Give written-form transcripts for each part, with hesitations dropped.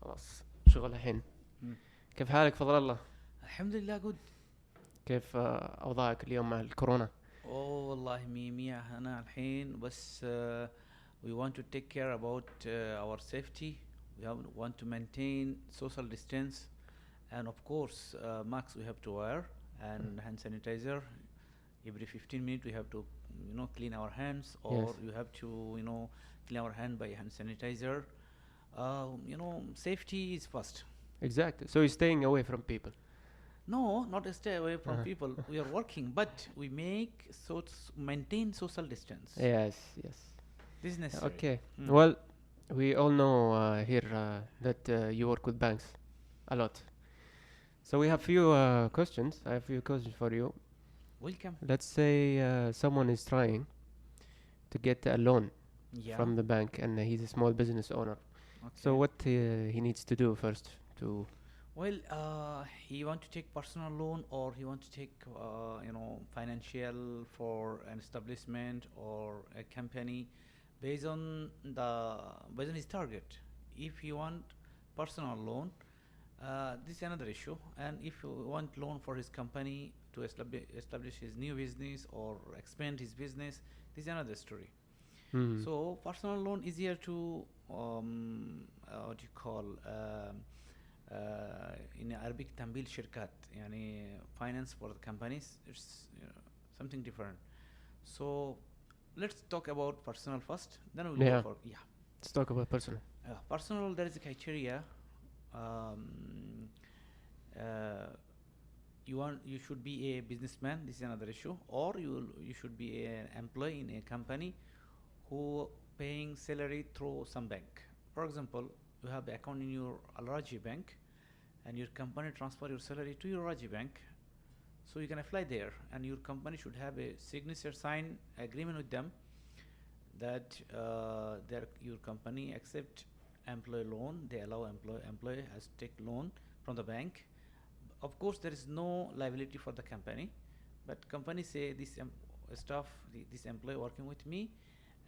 خلاص شغل الحين. كيف حالك فضل الله؟ الحمد لله good. كيف أوضاعك اليوم مع الكورونا؟ والله مية أنا الحين بس we want to take care about our safety. Want to maintain social distance, and of course masks we have to wear, and hand sanitizer. Every 15 minutes we have to clean our hands, or Yes. you have to clean our hand by hand sanitizer. Safety is first. Exactly. So you're staying away from people. No, not to stay away from Uh-huh. people. We are working, but we maintain social distance. Yes. This is necessary. Okay. Mm. Well, we all know here that you work with banks a lot. So we have few questions. I have few questions for you. Welcome. Let's say someone is trying to get a loan Yeah. from the bank, and he's a small business owner. Okay. So what he needs to do first to? Well, he want to take personal loan, or he want to take financial for an establishment or a company, based on his target. If you want personal loan, this is another issue, and if you want loan for his company to establish his new business or expand his business, this is another story. Hmm. So personal loan easier to what you call in Arabic تمويل شركات, يعني finance for the companies. It's something different. So let's talk about personal first, then we'll Yeah. go for Let's talk about personal. personal. There is a criteria. You should be a businessman. This is another issue, or you should be an employee in a company who paying salary through some bank. For example, you have the account in your Al-Raji bank, and your company transfer your salary to your Raji bank, so you can apply there, and your company should have a signature sign agreement with them that your company accept employee loan. They allow employee has to take loan from the bank. Of course, there is no liability for the company, but company say this this employee working with me,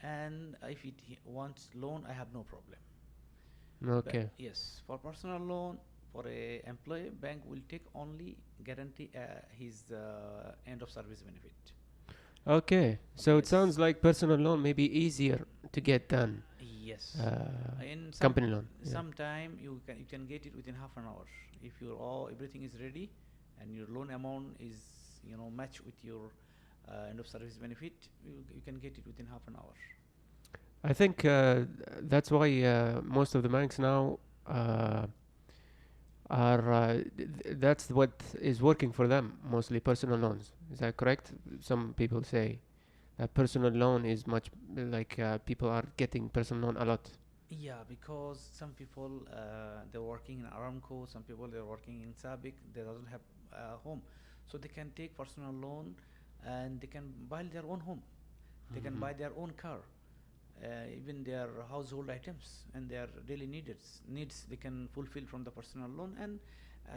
and if he wants loan, I have no problem. Okay. But yes, for personal loan, for a employee, bank will take only guarantee his end of service benefit. Okay. So it Yes. sounds like personal loan may be easier to get than Yes. In company loan. Yeah. sometime you can get it within half an hour if everything is ready, and your loan amount is match with your end of service benefit. You can get it within half an hour. I think that's why most of the banks now are that's what is working for them, mostly personal loans. Is that correct? Some people say that personal loan is much like people are getting personal loan a lot. Yeah, because some people they're working in Aramco, some people they're working in Sabic, they doesn't have home, so they can take personal loan, and they can buy their own home, they can buy their own car, even their household items and their daily needs they can fulfill from the personal loan. And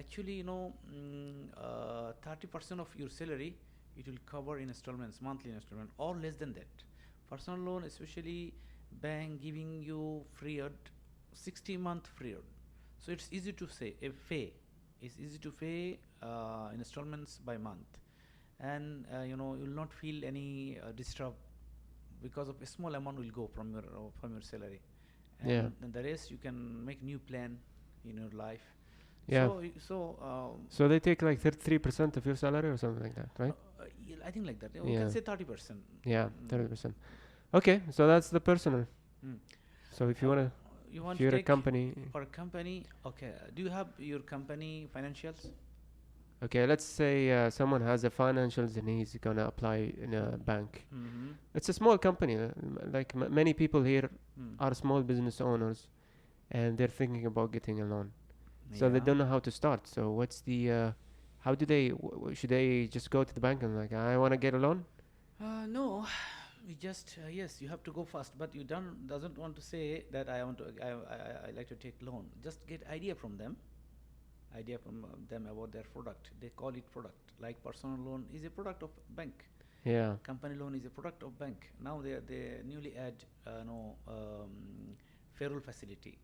actually 30% of your salary it will cover in installments, monthly installment, or less than that. Personal loan, especially bank giving you freed 60-month freed, so it's easy to pay installments by month, and you will not feel any disturb, because of a small amount will go from your salary, and Yeah. then the rest you can make new plan in your life. Yeah. So they take like 33% of your salary or something like that, right? I think like that. We Yeah. can say 30%. Yeah, 30%. Okay, so that's the personal. Mm. So if you wanna, You want if to you're a take company, for a company, okay. Do you have your company financials? okay, let's say someone has a financials and he's gonna apply in a bank. Mm-hmm. It's a small company. Like many people here Mm. are small business owners, and they're thinking about getting a loan. So they Yeah. don't know how to start. So what's the? How do they? Should they just go to the bank and like, I wanna get a loan? No, we just yes, you have to go fast, but you doesn't want to say that I like to take loan. Just get idea from them about their product. They call it product. Like personal loan is a product of bank. Yeah. Company loan is a product of bank. Now they newly add payroll facility.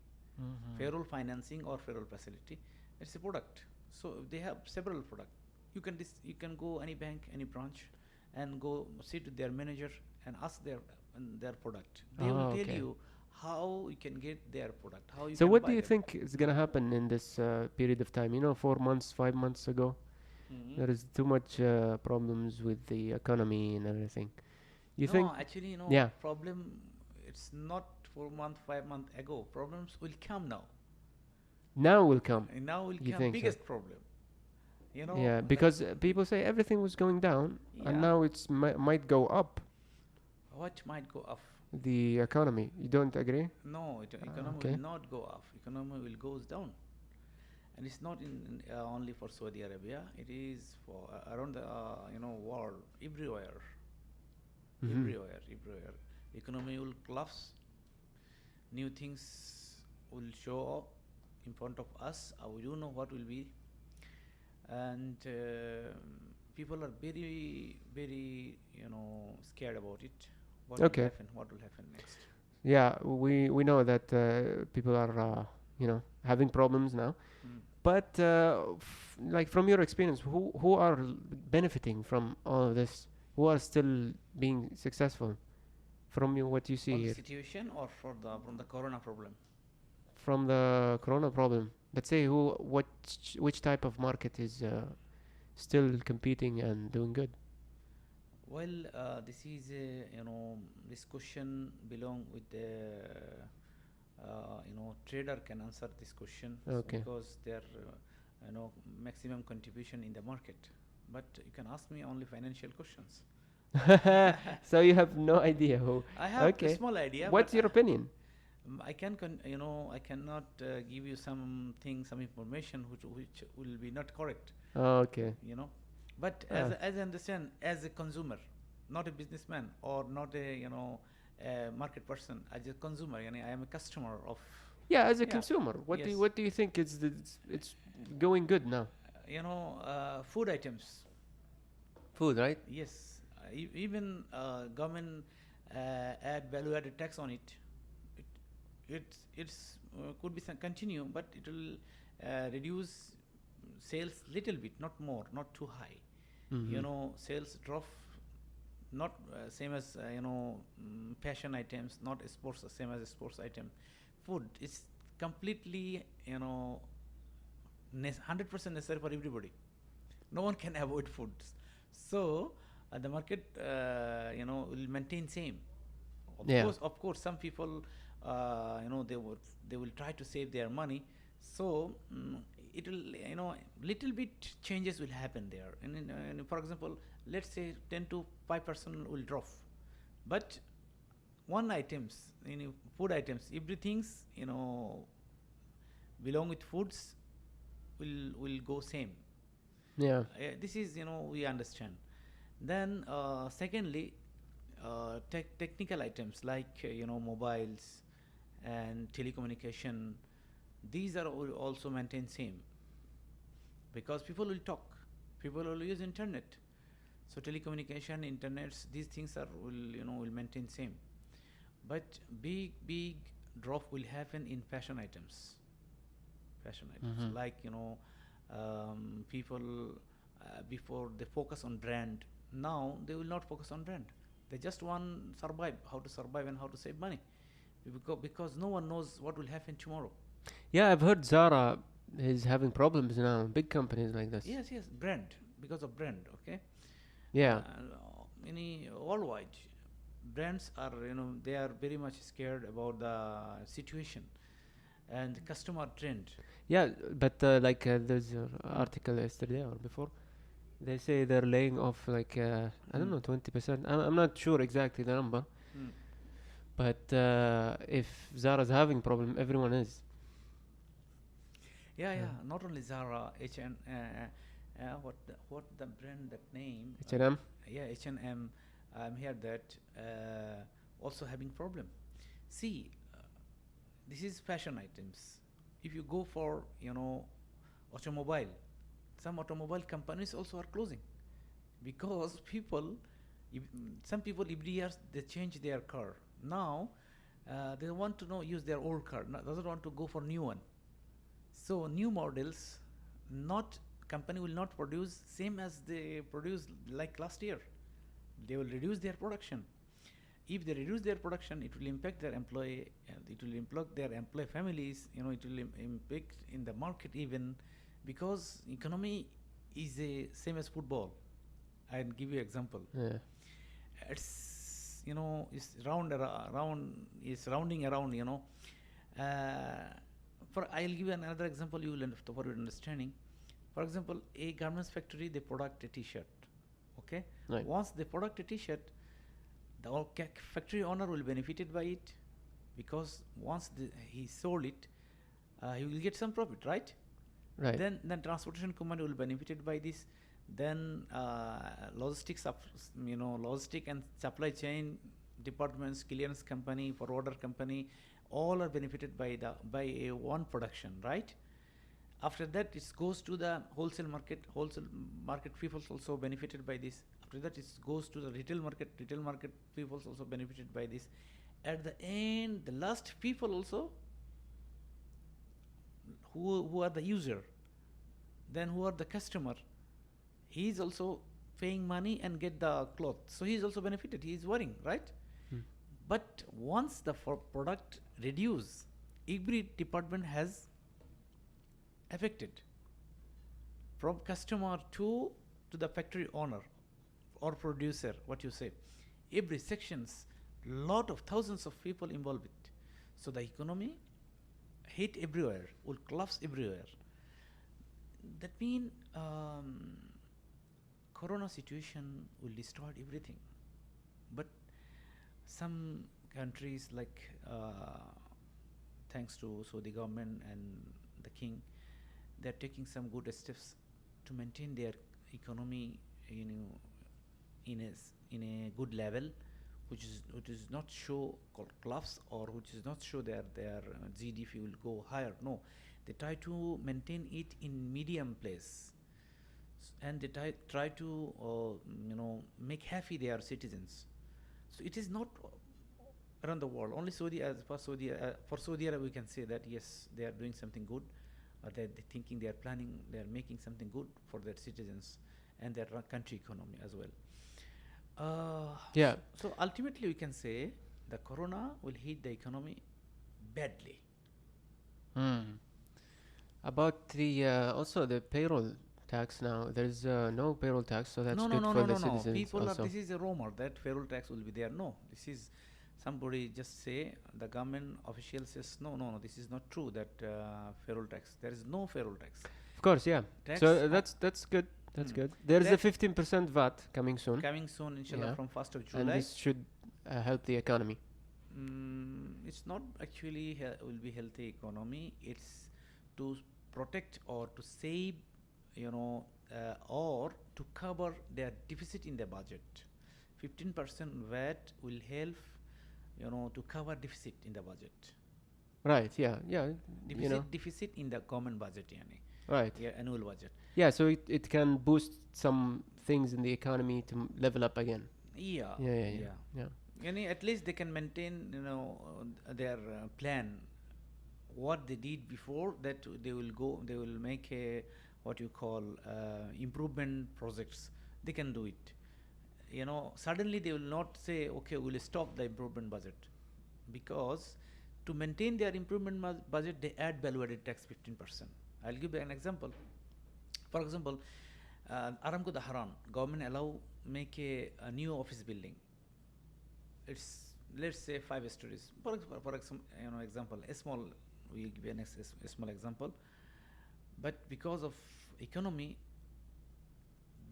payroll financing or payroll facility. It's a product. So they have several products. You can go any bank, any branch, and go sit with their manager and ask their product. They will tell you how you can get their product. How you So can what buy do you them. think is gonna happen in this period of time? 4 months, 5 months ago, there is too much problems with the economy and everything. You No, think? actually, Yeah. problem. It's not 4 month, 5 month ago. Problems will come now. Now will come. And now will You come think so? biggest problem. Yeah, because people say everything was going down, and now it's might go up. What might go up? The economy. You don't agree? No, economy okay. will not go up. Economy will goes down, and it's not in only for Saudi Arabia. It is for around the world, everywhere, everywhere. Economy will collapse. New things will show up in front of us. We don't know what will be, and people are very, very scared about it. What will happen? What will happen next? Yeah, we know that people are having problems now, but like from your experience, who are benefiting from all of this? Who are still being successful? From what you see from here. The situation or from the corona problem? From the corona problem. Let's say which type of market is still competing and doing good. Well, this is this question belong with the trader can answer this question because their maximum contribution in the market. But you can ask me only financial questions. So you have no idea who. I have a small idea. What's your opinion? I cannot give you some information which will be not correct. Okay. But as I understand, as a consumer, not a businessman or not a a market person, as a consumer, I am a customer of. Yeah, as a consumer, what do you think it's going good now? Food items. Food, right? Yes, even government add value-added tax on it. It's could be continue, but it will reduce sales little bit, not more, not too high. Sales drop, not same as fashion items, not sports same as a sports item. Food is completely 100% necessary for everybody. No one can avoid food. So the market will maintain same. Of course, some people they will try to save their money. So it will little bit changes will happen there. And for example, let's say 10 to 5% will drop, but one items food items, everything's belong with foods will go same. This is we understand. Then secondly, technical items like mobiles and telecommunication, these are also maintain same, because people will talk, people will use internet. So telecommunication, internets, these things will maintain same. But big drop will happen in fashion items. Like people before they focus on brand, now they will not focus on brand. They just want how to survive and how to save money, because no one knows what will happen tomorrow. Yeah, I've heard Zara is having problems now. Big companies like this. Yes, brand, because of brand. Okay. Yeah. Worldwide, brands are they are very much scared about the situation and the customer trend. Yeah, but there's an article yesterday or before. They say they're laying off I don't know, 20%. I'm not sure exactly the number. But if Zara's having problem, everyone is. Yeah. Not only Zara, H&M. What the brand, that name? H&M. Yeah, H&M. I'm here that also having problem. See, this is fashion items. If you go for automobile, some automobile companies also are closing, because some people every year they change their car. Now They want to know use their old car, doesn't want to go for new one. So new models, not company will not produce same as they produced like last year. They will reduce their production. If they reduce their production, it will impact their employee, it will impact their employee families, you know, it will impact in the market even, because economy is a same as football. I'll give you example. Yeah. It's, you know, it's it's rounding around, you know. For I'll give you another example, you will for your understanding. For example, a garments factory, they product a t-shirt, okay? Right. Once they product a t-shirt, the factory owner will benefited by it, because once he sold it, he will get some profit, right? Right. Then transportation company will benefited by this. Then logistics and supply chain departments, clearance company, forwarder company, all are benefited by a one production, right? After that, it goes to the wholesale market. Wholesale market people also benefited by this. After that, it goes to the retail market. Retail market people also benefited by this. At the end, the last people also, who are the user, then who are the customer, he is also paying money and get the cloth. So he is also benefited. He is worrying, right? But once the product reduce, every department has affected, from customer to the factory owner or producer, what you say, every sections, lot of thousands of people involved it. So the economy hit everywhere, will collapse everywhere. That means corona situation will destroy everything. But some countries like thanks to the government and the king, they are taking some good steps to maintain their economy, you know, in a good level, which is not show collapse, or which is not show their GDP will go higher. No, they try to maintain it in medium place, and they try to make happy their citizens. So it is not around the world, only Saudi. For Saudi Arabia, we can say that yes, they are doing something good. They're thinking, they are planning, they are making something good for their citizens and their country economy as well. Yeah. So ultimately, we can say the corona will hit the economy badly. About the also the payroll tax now. There's no payroll tax, so that's No, good no, for no, the no, no. citizens People also. this is a rumor that payroll tax will be there. No, this is somebody just say, the government official says no, this is not true, that payroll tax. There is no payroll tax. Of course, yeah. Tax So that's good. That's good. There's a 15% VAT coming soon. Coming soon, inshallah, Yeah. from 1st of July. And this should help the economy. It's not actually will be healthy economy. It's to protect or to save, or to cover their deficit in the budget. 15% VAT will help, to cover deficit in the budget. Right, yeah. Deficit in the government budget, Right. Yeah, annual budget. Yeah, so it can boost some things in the economy to level up again. Yeah. At least they can maintain, their plan. What they did before that, they will make a what you call improvement projects. They can do it. Suddenly they will not say, okay, we'll stop the improvement budget, because to maintain their improvement budget, they add value-added tax 15%. I'll give you an example. For example, Aramco Dahran, government allow make a new office building. It's, let's say, 5 stories. For example, a small, we give you a small example. But because of economy,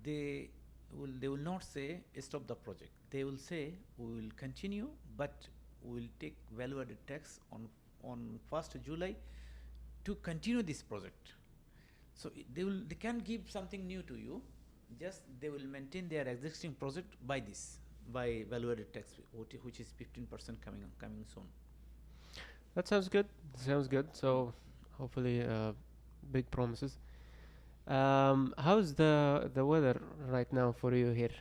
they will not say stop the project. They will say we will continue, but we will take value-added tax on 1st of July to continue this project. So they can give something new to you. Just they will maintain their existing project by value-added tax, which is 15% coming soon. That sounds good. So hopefully big promises. How's the weather right now for you here?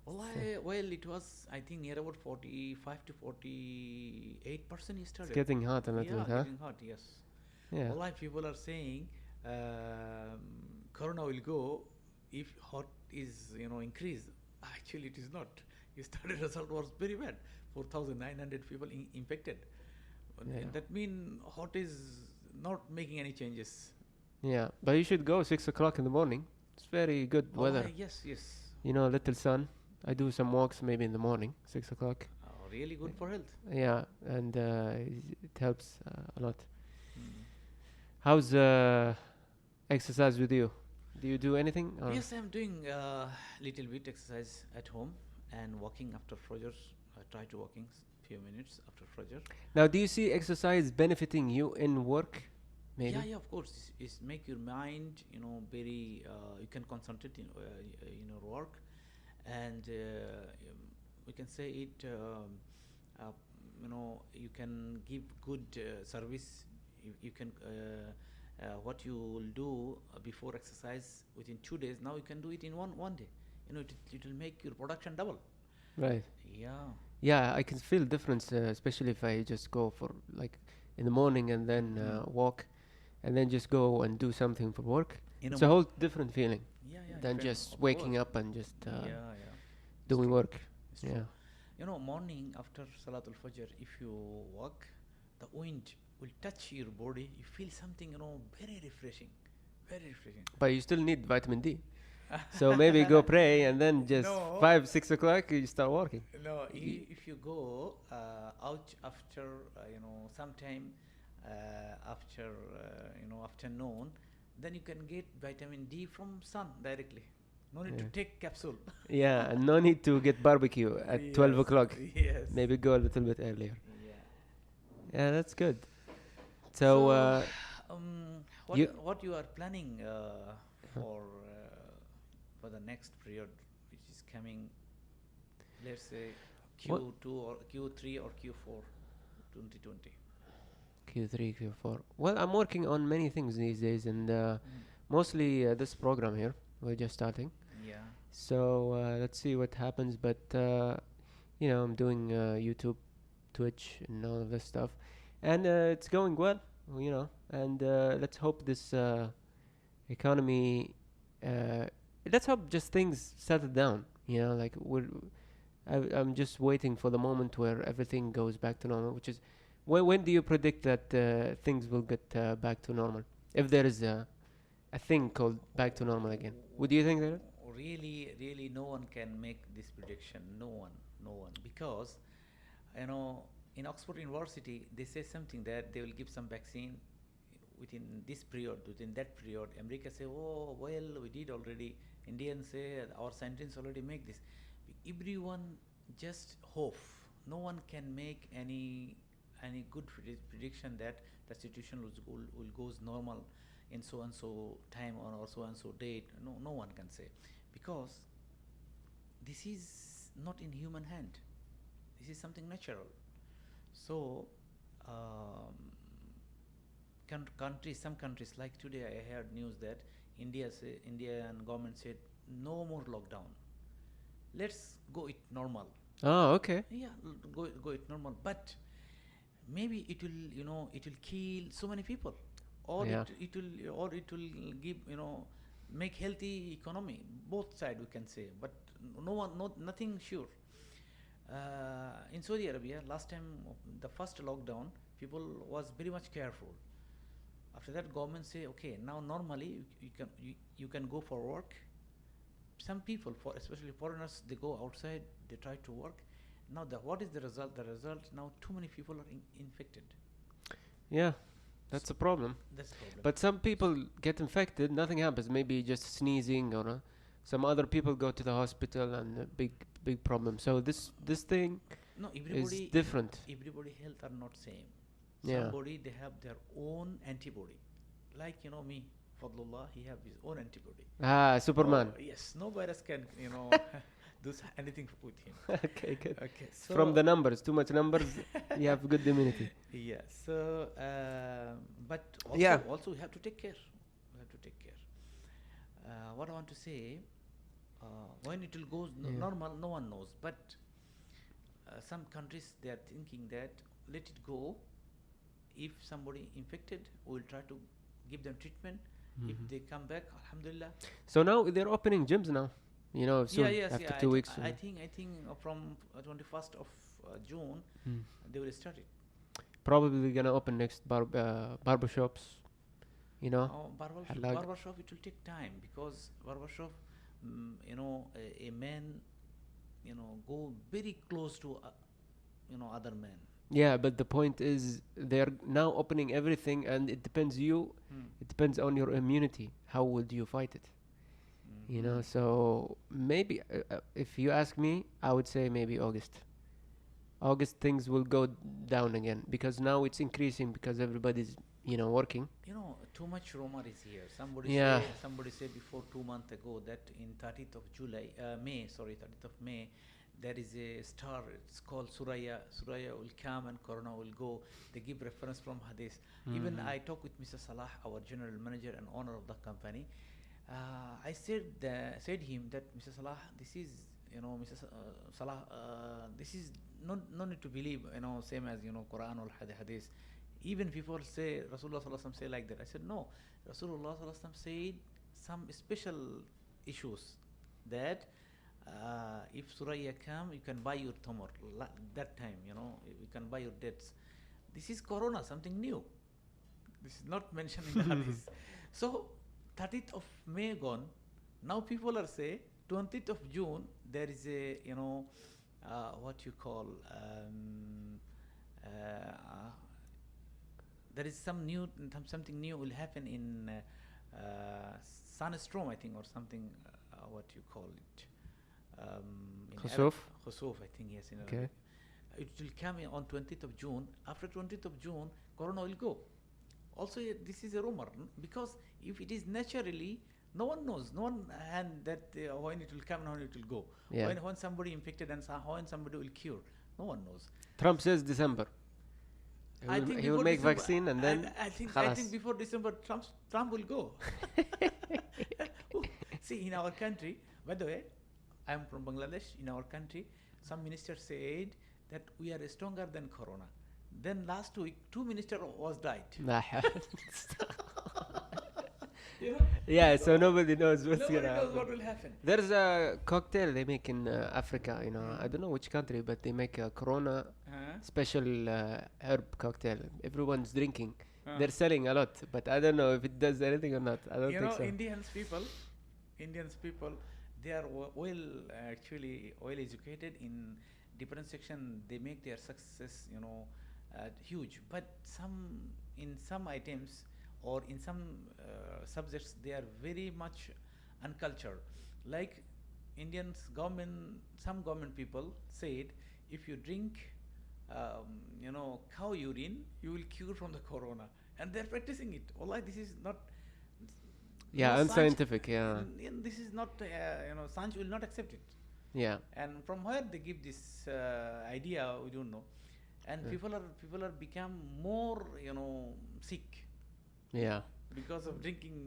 Well, it was, I think, near about 45 to 48% he It's started. getting hot a little Yeah, bit, huh? getting hot, yes. Yeah. Wallahi, people are saying corona will go if hot is, increased. Actually, it is not. Yesterday result was very bad. 4,900 people infected. Yeah. That means hot is not making any changes. Yeah. But you should go 6 o'clock in the morning. It's very good weather. Wallahi, yes, yes. You know, little sun. I do some walks maybe in the morning, 6 o'clock. Really good for health. Yeah, and it helps a lot. Mm. How's exercise with you? Do you do anything? Or? Yes, I'm doing little bit exercise at home and walking after Fajr. I try to walking few minutes after Fajr. Now, do you see exercise benefiting you in work? Maybe. Yeah, of course. It's make your mind, very. You can concentrate in your work, and we can say it. You can give good service. You can. What you will do before exercise within 2 days, now you can do it in one day. It will make your production double. Right. Yeah. Yeah, I can feel difference, especially if I just go for like in the morning and then walk, and then just go and do something for work. It's a whole different feeling than just waking up and just doing work. Yeah. Morning after Salatul Fajr, if you walk, the wind will touch your body. You feel something, very refreshing. Very refreshing. But you still need vitamin D. So maybe go pray and then just 5-6 o'clock you start working. No, if you go out after sometime after afternoon, then you can get vitamin D from sun directly. No need to take capsule. Yeah, and no need to get barbecue at 12 o'clock. Yes. Maybe go a little bit earlier. Yeah, that's good. So what you are planning for the next period, which is coming, let's say Q2 or Q3 or Q4 2020? Q3, Q4. Well, I'm working on many things these days, and mostly this program here. We're just starting. Yeah. So let's see what happens. But I'm doing YouTube, Twitch, and all of this stuff, and it's going well. And let's hope this economy. Let's hope just things settle down. Like I'm just waiting for the moment where everything goes back to normal. Which is, when do you predict that things will get back to normal? If there is a thing called back to normal again, would you think that? Really, no one can make this prediction. No one, because in Oxford University they say something that they will give some vaccine within this period, within that period. America say, oh well, we did already. Indians say our scientists already make this. Everyone just hope. No one can make any good prediction that the situation will goes normal in so and so time or so and so date. No one can say, because this is not in human hand. This is something natural. So some countries, like today I heard news that Indian government said no more lockdown. Let's go it normal. Oh, okay. Yeah, go it normal. But maybe it will kill so many people, or it will give make healthy economy. Both side we can say, but nothing sure. In Saudi Arabia, last time the first lockdown, people was very much careful. After that, government say, okay, now normally you can go for work. Some people, especially foreigners, they go outside, they try to work. Now what is the result? The result, now too many people are infected. Yeah, that's a problem. That's a problem. But some people get infected, nothing happens. Maybe just sneezing, or some other people go to the hospital and big problem. So this thing is different. Everybody health are not same. Yeah. Somebody, they have their own antibody. Like me, Fadlullah, he have his own antibody. Superman. Yes, no virus can do anything with him. Okay, good. Okay, so from the numbers, too much numbers, you have good immunity. Yeah. So, but also we have to take care. What I want to say, When it will go Yeah. normal, no one knows. But some countries they are thinking that let it go. If somebody infected, we'll try to give them treatment. If Mhm. they come back, alhamdulillah. So now they're opening gyms now. Yeah, Soon yes, after yeah. 2 weeks. I think from 21st of June Mm. they will start it. Probably gonna open next barber shops. You know, halal. Barber shop it will take time because barber shop, a man, go very close to other men. Yeah, but the point is they're now opening everything, and it depends you. Hmm. It depends on your immunity. How would you fight it? Mhm. So maybe if you ask me, I would say maybe August. August things will go down again because now it's increasing because everybody's working. Too much rumor is here. Yeah. Somebody said before 2 months ago that in 30th of July, May, sorry, 30th of May, there is a star. It's called Suraya. Suraya will come and Corona will go. They give reference from Hadith. Even Mhm. I talked with Mr. Salah, our general manager and owner of the company. I said him that Mr. Salah, this is Mr. Salah, this is no need to believe same as Quran or Hadith. Even people say Rasulullah sallallahu alaihi wasallam say like that. I said no. Rasulullah sallallahu alaihi wasallam said some special issues that if Suraya come, you can buy your tamar. That time, you can buy your dates. This is Corona, something new. This is not mentioned in the hadith. So 30th of May gone. Now people are say 20th of June there is a what you call there is something new will happen in sunstorm I think or something what you call it in Khusuf? Khusuf I think yes in Okay. Arabic. It will come on 20th of June. After 20th of June Corona will go. Also this is a rumor because if it is naturally no one knows no one and that when it will come and when it will go. Yeah. When somebody infected and when somebody will cure no one knows. Trump says December. I think He will before make December, vaccine and then I think خلاص. before December Trump will go. See in our country, by the way, I am from Bangladesh. In our country, some ministers said that we are stronger than Corona. Then last week, 2 ministers was died. لا حول. You Yeah, so nobody knows what's nobody gonna knows happen. what will happen. There's a cocktail they make in Africa, I don't know which country, but they make a Corona special herb cocktail. Everyone's drinking. They're selling a lot, but I don't know if it does anything or not. I don't think so. Indians people, they are well actually well educated in different section. They make their success, huge. But in some items or in some subjects, they are very much uncultured. Like some government people said, if you drink, cow urine, you will cure from the corona, and they're practicing it. Wallah, this is not. Yeah, unscientific. This is not. Science will not accept it. Yeah. And from where they give this idea, we don't know. And people are become more, sick. Yeah. Because of drinking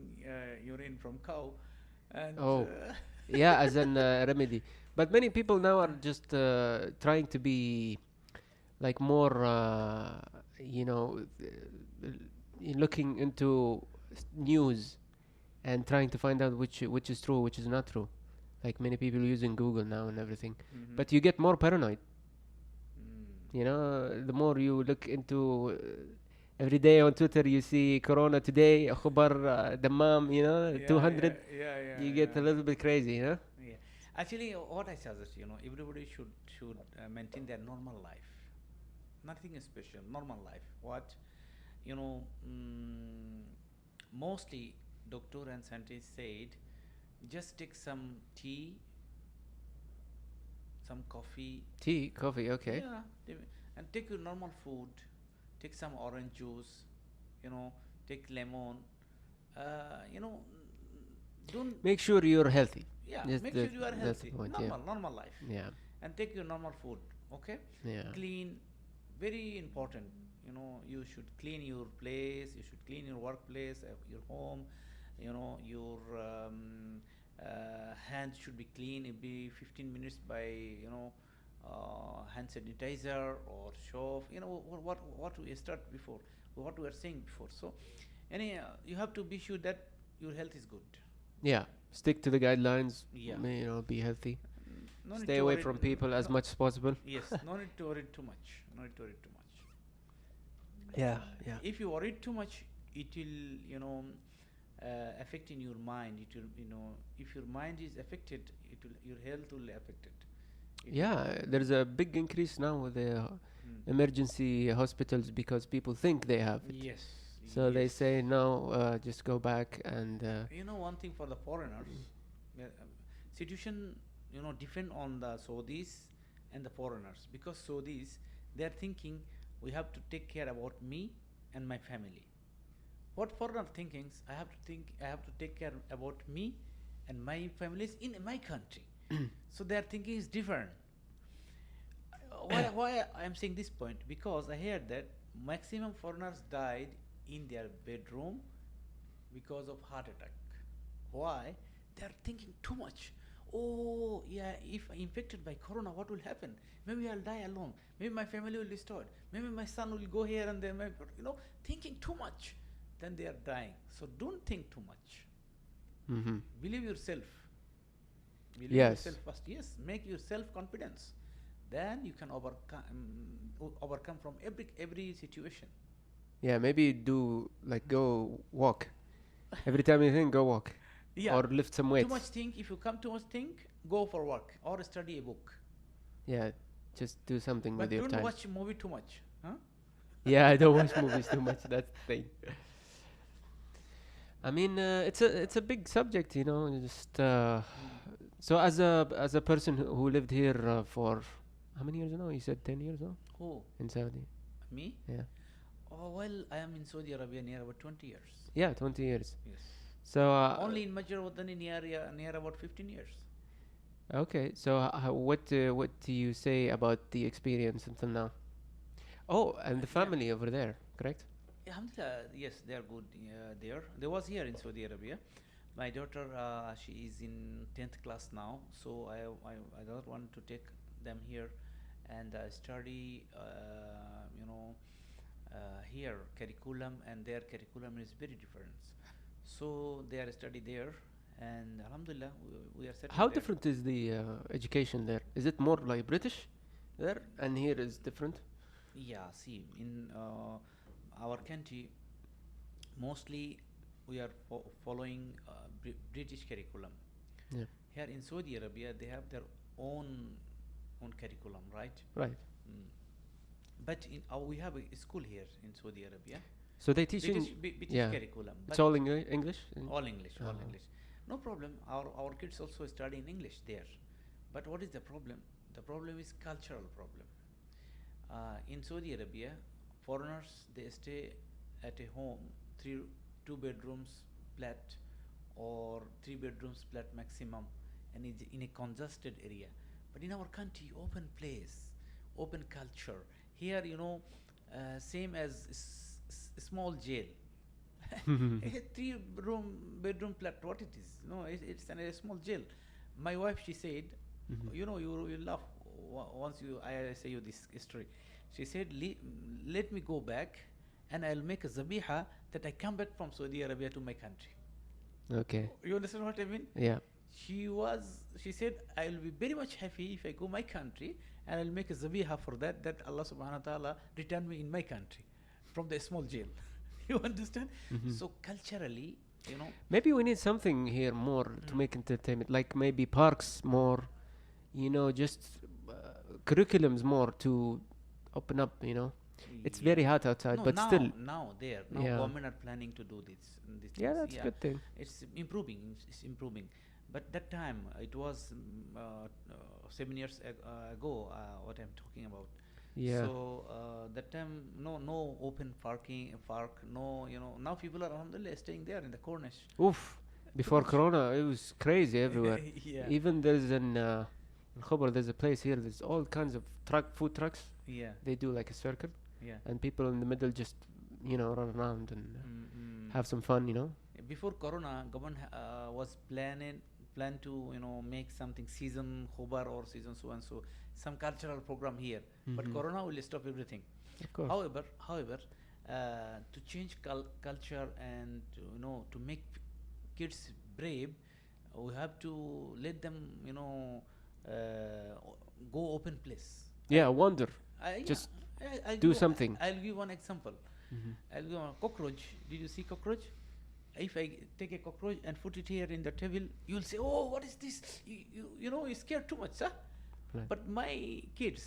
urine from cow. And yeah, as an remedy. But many people now are just trying to be like more, looking into news and trying to find out which is true, which is not true. Like many people using Google now and everything. Mhm. But you get more paranoid. Mm. The more you look into every day on Twitter, you see Corona today, khubar, dammam, 200. You get a little bit crazy, Yeah. Actually, what I suggest, everybody should maintain their normal life. Nothing special, normal life. What, mostly doctor and scientists said, just take some tea, some coffee. Tea, coffee, okay. Yeah, and take your normal food. Take some orange juice, take lemon. Don't. Make sure you're healthy. Yeah, Just make sure you are that's the healthy. point, Normal life. Yeah. And take your normal food. Okay. Yeah. Clean, very important. You should clean your place. You should clean your workplace, your home. Your hands should be clean. It be 15 minutes by hand sanitizer or shove. What we start before, what we are saying before. So, you have to be sure that your health is good. Yeah, stick to the guidelines. Yeah. Be healthy. No need Stay to away worry- from people as no- much as possible. Yes, no need to worry too much. No need to worry too much. Yeah, yeah. If you worry too much, it will, affect in your mind. It will, if your mind is affected, your health will affect it. Yeah, there's a big increase now with the emergency hospitals because people think they have it. Yes. So they yes. say no, just go back and One thing for the foreigners, situation, depend on the Saudis and the foreigners, because Saudis, they are thinking we have to take care about me and my family. What foreigner thinkings, I have to take care about me and my families in my country. So their thinking is different. Why I am saying this point? Because I heard that maximum foreigners died in their bedroom because of heart attack. Why? They are thinking too much. Oh yeah, if I'm infected by corona, what will happen? Maybe I'll die alone. Maybe my family will be destroyed. Maybe my son will go here and there. Maybe, thinking too much. Then they are dying. So don't think too much. mm-hmm. Believe yourself. Believe Yes. yourself first. Yes, make yourself confidence. Then you can overcome from every situation. Yeah, maybe go walk. Every time you think, go walk. Yeah. Or lift some weights. Too much think. If you come too much think, go for work or study a book. Yeah, just do something But with your don't time. watch movie too much. Huh? Yeah, I don't watch movies too much. That's the thing. I mean, it's a big subject, Just so as a person who lived here for how many years now? You said 10 years now Who? in Saudi. Me? Yeah. Oh well, I am in Saudi Arabia near about 20 years. Yeah, 20 years. Yes. So Only in Major Wadani near about 15 years. okay. So what do you say about the experience until now? Oh, and the Yeah. family over there, correct? Alhamdulillah, yes, they are good there. They was here in Saudi Arabia. My daughter, she is in 10th class now, so I don't want to take them here and study, here curriculum, and their curriculum is very different. So they are study there, and Alhamdulillah, we are settled How there. different is the education there? Is it more like British there, and here is different? Yeah, see, in our country, mostly we are following British curriculum. Yeah. Here in Saudi Arabia, they have their own curriculum, right? Right. Mm. But we have a school here in Saudi Arabia. So they teach British yeah. curriculum. It's but all English. all English, all Uh-huh. English. No problem. Our kids also study in English there. But what is the problem? The problem is cultural problem. In Saudi Arabia, foreigners, they stay at a home, two bedrooms flat or 3 bedrooms flat maximum, and in a congested area. But in our country, open place, open culture. Here, same as small jail. A 3 bedroom flat, what it is? No, it's a small jail. My wife, she said, you laugh once I say you this story. She said, let me go back and I'll make a zabiha that I come back from Saudi Arabia to my country. Okay. You understand what I mean? Yeah. She said, I will be very much happy if I go my country and I'll make a zabiha for that Allah subhanahu wa ta'ala return me in my country from the small jail. You understand? So culturally, Maybe we need something here more to make entertainment, like maybe parks more, just curriculums more to open up, It's very hot outside, no, but now, still. now Yeah. government are planning to do this. Yeah, things. that's a good thing. It's improving. It's improving. But that time it was 7 years ago. What I'm talking about. Yeah. So that time, no open park. No, now people are alhamdulillah staying there in the cornish. Oof. Before much. Corona, it was crazy everywhere. Yeah. Even there's in Khobar, there's a place here. There's all kinds of food trucks. Yeah. They do like a circle, Yeah. and people in the middle just run around and have some fun. Before Corona, government was planning plan to make something season Khobar or season so and so, some cultural program here. But Corona will stop everything. Of course. However, to change culture and to make kids brave, we have to let them go open place. Yeah, wonder. Yeah, Just I'll do give something. I'll give one example. I'll give one cockroach. Did you see cockroach? If I take a cockroach and put it here in the table, you'll say, "Oh, what is this?" You're scared too much, huh? Right. But my kids,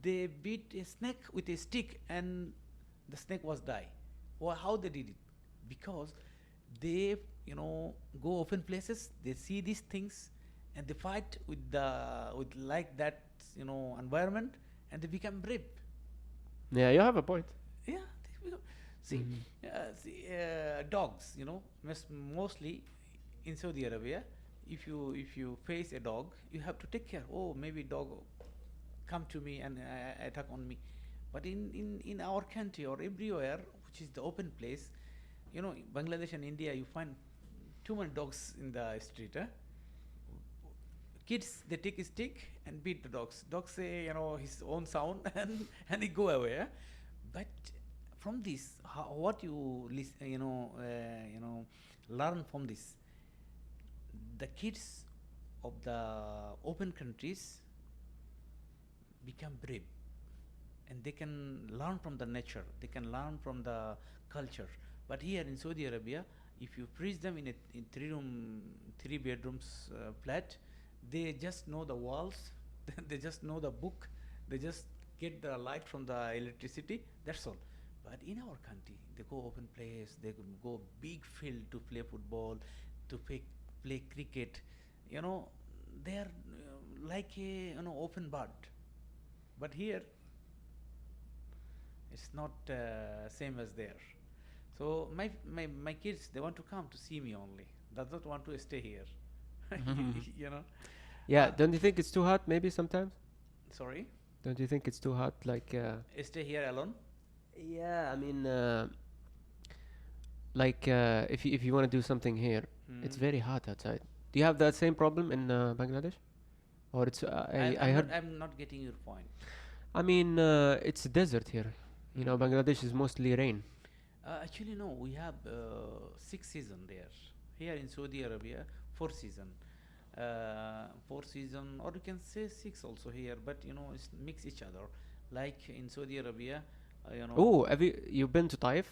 they beat a snake with a stick, and the snake was die. How they did it? Because they, go open places. They see these things, and they fight with like that, environment, and they become brave. Yeah, you have a point. Yeah, they become. See, dogs. Mostly in Saudi Arabia, if you face a dog, you have to take care. Oh, maybe dog come to me and attack on me. But in our country or everywhere, which is the open place, Bangladesh and India, you find too many dogs in the street. Kids, they take a stick and beat the dogs. Dogs say, his own sound and they go away. But from this, what you learn from this, the kids of the open countries become brave, and they can learn from the nature, they can learn from the culture. But here in Saudi Arabia, if you freeze them in a three bedrooms flat, they just know the walls, they just know the book, they just get the light from the electricity, that's all. But in our country, they go open place, they go big field to play football, to play cricket. They are like a open bird. But here, it's not same as there. So my kids, they want to come to see me only. Does not want to stay here. Yeah, don't you think it's too hot maybe sometimes? Sorry? Don't you think it's too hot? Like, Stay here alone? yeah, I mean, like, if you want to do something here, it's very hot outside. Do you have that same problem in Bangladesh? Or it's, I heard. I'm not getting your point. I mean, it's a desert here. Bangladesh is mostly rain. Actually, no. We have 6 seasons there. Here in Saudi Arabia, 4 seasons. 4 seasons, or you can say 6 also here. But it's mix each other. Like in Saudi Arabia, Oh, have you been to Taif?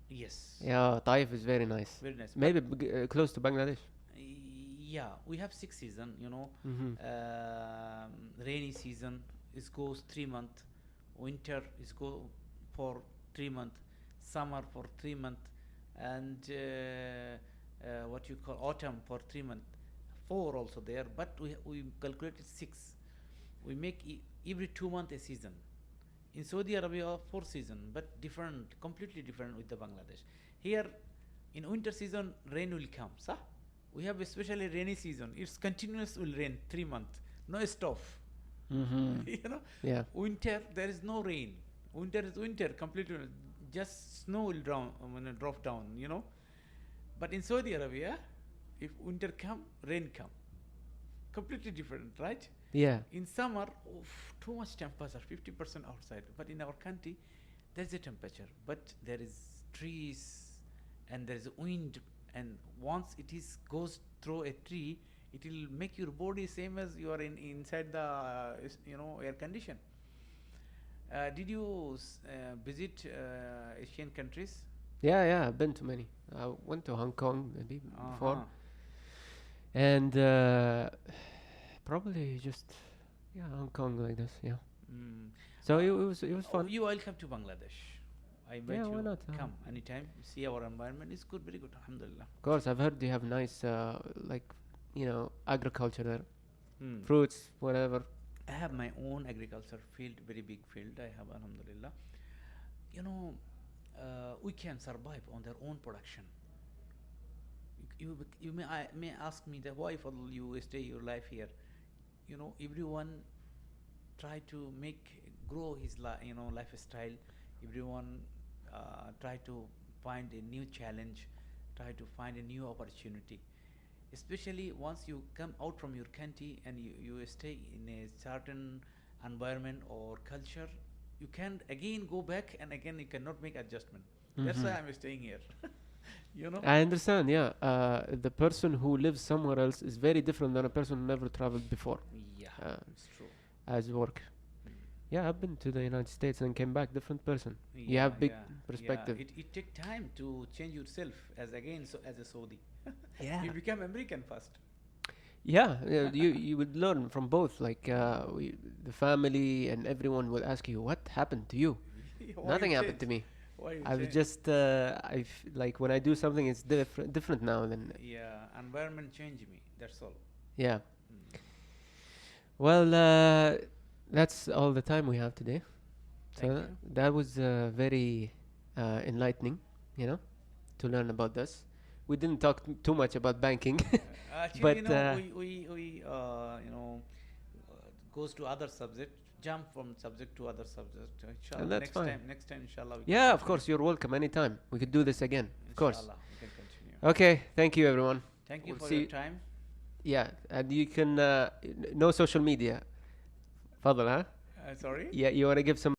Yes. Yeah, Taif is very nice. Very nice. Maybe close to Bangladesh. Yeah, we have 6 seasons. Rainy season is goes 3 months. Winter is go for 3 months. Summer for 3 months, and what you call autumn for 3 months. 4 also there, but we calculated 6. We make every 2 months a season. In Saudi Arabia, 4 seasons, but completely different with the Bangladesh. Here, in winter season, rain will come. We have especially rainy season. It's continuous will rain 3 months, no stop. Yeah. Winter, there is no rain. Winter is winter completely. Just snow will drop down. But in Saudi Arabia, if winter come, rain come. Completely different, right? Yeah. In summer, too much temperature, 50% outside. But in our country, there's a temperature, but there is trees and there is wind, and once it goes through a tree, it will make your body same as you are inside the air condition. Did you visit Asian countries? Yeah, I've been to many. I went to Hong Kong maybe before, Uh-huh. and probably just Hong Kong like this. Yeah. So it was fun. You welcome to Bangladesh. I invite Yeah, why you. not? Come anytime. See our environment is good, very good. Alhamdulillah. Of course, I've heard they have nice agriculture there, Hmm. fruits, whatever. I have my own agriculture field, very big field. I have, alhamdulillah. We can survive on their own production. You may ask me that why for you stay your life here. Everyone try to grow his lifestyle. Everyone try to find a new challenge, try to find a new opportunity. especially once you come out from your country and you stay in a certain environment or culture, you can again go back and again you cannot make adjustment. That's why I'm staying here. You know. I understand. Yeah, the person who lives somewhere else is very different than a person who never traveled before. Yeah, it's true. As work. Yeah, I've been to the United States and came back different person. You Yeah, have big yeah, perspective. yeah. It take time to change yourself as again so as a Saudi. Yeah. You become American first. Yeah, you would learn from both. Like the family and everyone will ask you, "What happened to you?" Why Nothing you happened to change? me. Why you I was change? just like when I do something, it's different now than Yeah, environment changed me. That's all. yeah. Mm. Well, that's all the time we have today. Thank So you. that was very enlightening, you know, to learn about this. We didn't talk too much about banking, Actually, but you know, we goes to other subject, jump from subject to other subject. Inshallah, that's fine. Next time, inshallah, we Yeah, can of course, you're welcome anytime. We could do this again, of course. Inshallah, we can continue. Okay, thank you, everyone. Thank you We'll for see your time. Yeah, and you can no social media. Fadl, huh? Sorry. Yeah, you want to give some